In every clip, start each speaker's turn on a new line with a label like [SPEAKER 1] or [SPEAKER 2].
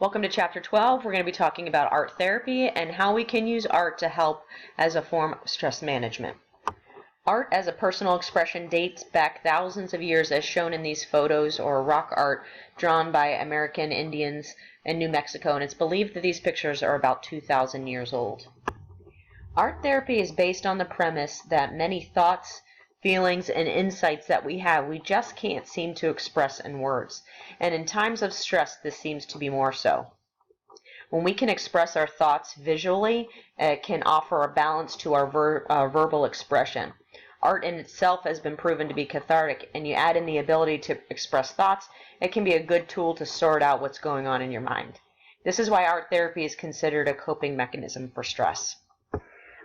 [SPEAKER 1] Welcome to Chapter 12. We're going to be talking about art therapy and how we can use art to help as a form of stress management. Art as a personal expression dates back thousands of years, as shown in these photos or rock art drawn by American Indians in New Mexico, and it's believed that these pictures are about 2,000 years old. Art therapy is based on the premise that many thoughts, feelings, and insights that we have, we just can't seem to express in words. And in times of stress, this seems to be more so. When we can express our thoughts visually, it can offer a balance to our verbal expression. Art in itself has been proven to be cathartic, and you add in the ability to express thoughts, it can be a good tool to sort out what's going on in your mind. This is why art therapy is considered a coping mechanism for stress.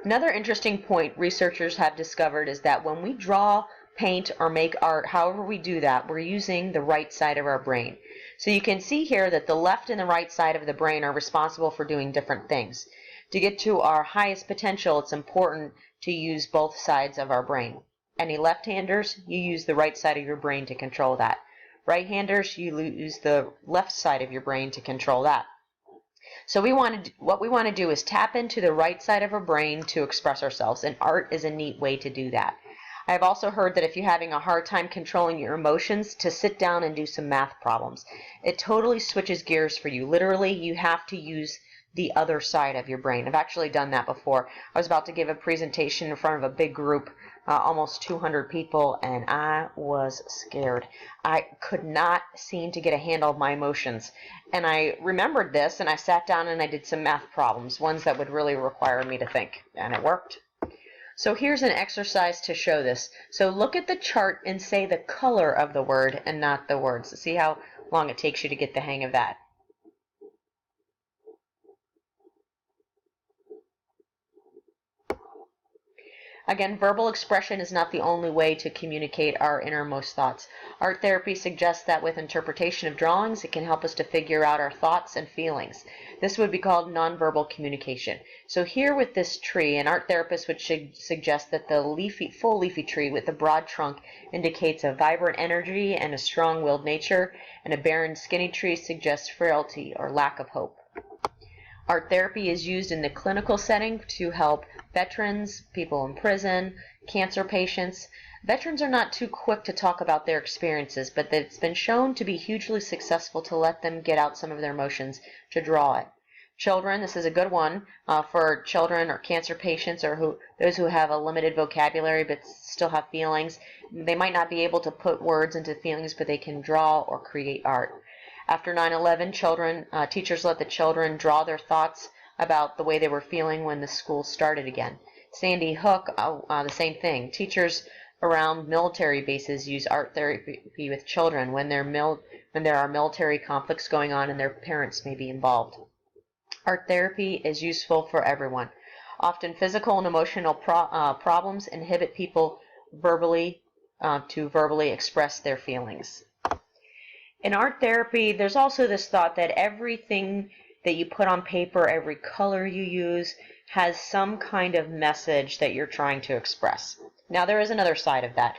[SPEAKER 1] Another interesting point researchers have discovered is that when we draw, paint, or make art, however we do that, we're using the right side of our brain. So you can see here that the left and the right side of the brain are responsible for doing different things. To get to our highest potential, it's important to use both sides of our brain. Any left-handers, you use the right side of your brain to control that. Right-handers, you use the left side of your brain to control that. So what we want to do is tap into the right side of our brain to express ourselves, and art is a neat way to do that. I've also heard that if you're having a hard time controlling your emotions, to sit down and do some math problems. It totally switches gears for you. Literally, you have to use the other side of your brain. I've actually done that before. I was about to give a presentation in front of a big group, almost 200 people, and I was scared. I could not seem to get a handle of my emotions. And I remembered this, and I sat down and I did some math problems, ones that would really require me to think, and it worked. So here's an exercise to show this. So look at the chart and say the color of the word and not the words. See how long it takes you to get the hang of that. Again, verbal expression is not the only way to communicate our innermost thoughts. Art therapy suggests that with interpretation of drawings, it can help us to figure out our thoughts and feelings. This would be called nonverbal communication. So here with this tree, an art therapist would suggest that the full leafy tree with a broad trunk indicates a vibrant energy and a strong-willed nature, and a barren, skinny tree suggests frailty or lack of hope. Art therapy is used in the clinical setting to help veterans, people in prison, cancer patients. Veterans are not too quick to talk about their experiences, but it's been shown to be hugely successful to let them get out some of their emotions, to draw it. Children, this is a good one for children or cancer patients or those who have a limited vocabulary but still have feelings. They might not be able to put words into feelings, but they can draw or create art. After 9/11, teachers let the children draw their thoughts about the way they were feeling when the school started again. Sandy Hook, the same thing. Teachers around military bases use art therapy with children when there are military conflicts going on and their parents may be involved. Art therapy is useful for everyone. Often physical and emotional problems inhibit people to verbally express their feelings. In art therapy, there's also this thought that everything that you put on paper, every color you use, has some kind of message that you're trying to express. Now, there is another side of that.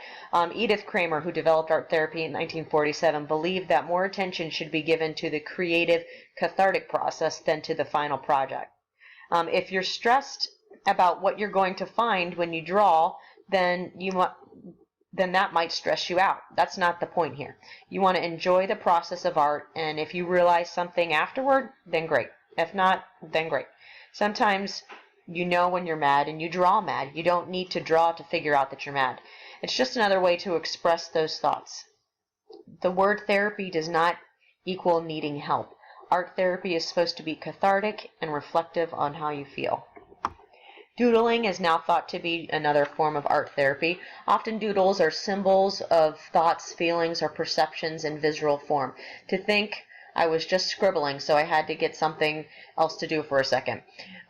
[SPEAKER 1] Edith Kramer, who developed art therapy in 1947, believed that more attention should be given to the creative, cathartic process than to the final project. If you're stressed about what you're going to find when you draw, then that might stress you out. That's not the point here. You want to enjoy the process of art, and if you realize something afterward, then great. If not, then great. Sometimes you know when you're mad and you draw mad. You don't need to draw to figure out that you're mad. It's just another way to express those thoughts. The word therapy does not equal needing help. Art therapy is supposed to be cathartic and reflective on how you feel. Doodling is now thought to be another form of art therapy. Often doodles are symbols of thoughts, feelings, or perceptions in visual form. To think, I was just scribbling, so I had to get something else to do for a second.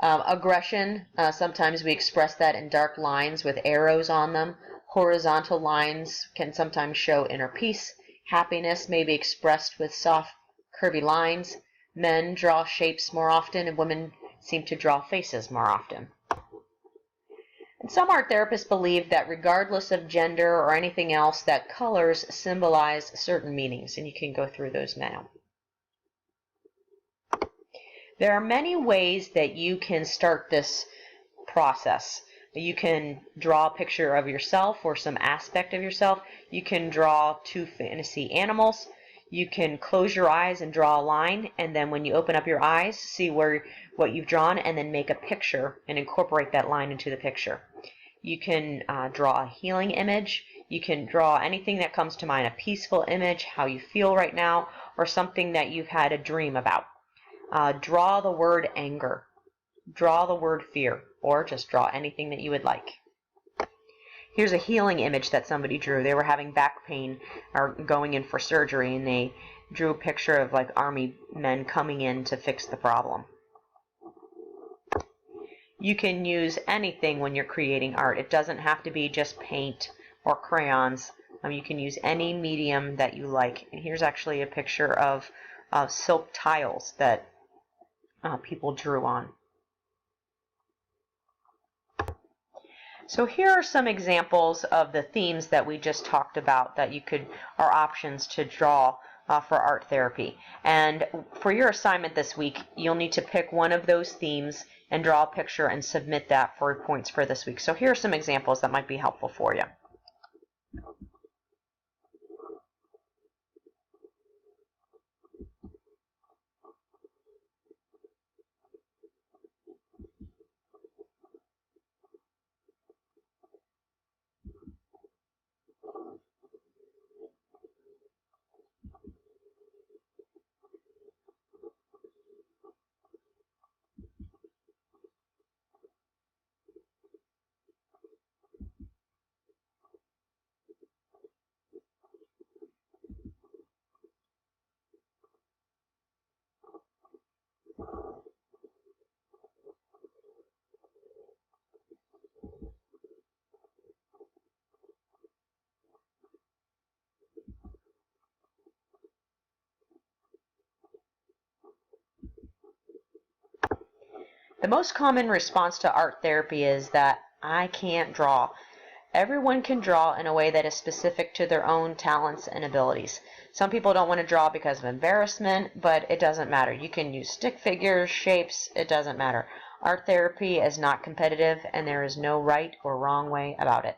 [SPEAKER 1] Aggression, sometimes we express that in dark lines with arrows on them. Horizontal lines can sometimes show inner peace. Happiness may be expressed with soft, curvy lines. Men draw shapes more often, and women seem to draw faces more often. And some art therapists believe that regardless of gender or anything else, that colors symbolize certain meanings, and you can go through those now. There are many ways that you can start this process. You can draw a picture of yourself or some aspect of yourself. You can draw two fantasy animals. You can close your eyes and draw a line, and then when you open up your eyes, see what you've drawn, and then make a picture and incorporate that line into the picture. You can draw a healing image. You can draw anything that comes to mind, a peaceful image, how you feel right now, or something that you've had a dream about. Draw the word anger. Draw the word fear, or just draw anything that you would like. Here's a healing image that somebody drew. They were having back pain or going in for surgery, and they drew a picture of like army men coming in to fix the problem. You can use anything when you're creating art. It doesn't have to be just paint or crayons. You can use any medium that you like. And here's actually a picture of silk tiles that people drew on. So here are some examples of the themes that we just talked about that are options to draw for art therapy. And for your assignment this week, you'll need to pick one of those themes and draw a picture and submit that for points for this week. So here are some examples that might be helpful for you. The most common response to art therapy is that I can't draw. Everyone can draw in a way that is specific to their own talents and abilities. Some people don't want to draw because of embarrassment, but it doesn't matter. You can use stick figures, shapes, it doesn't matter. Art therapy is not competitive, and there is no right or wrong way about it.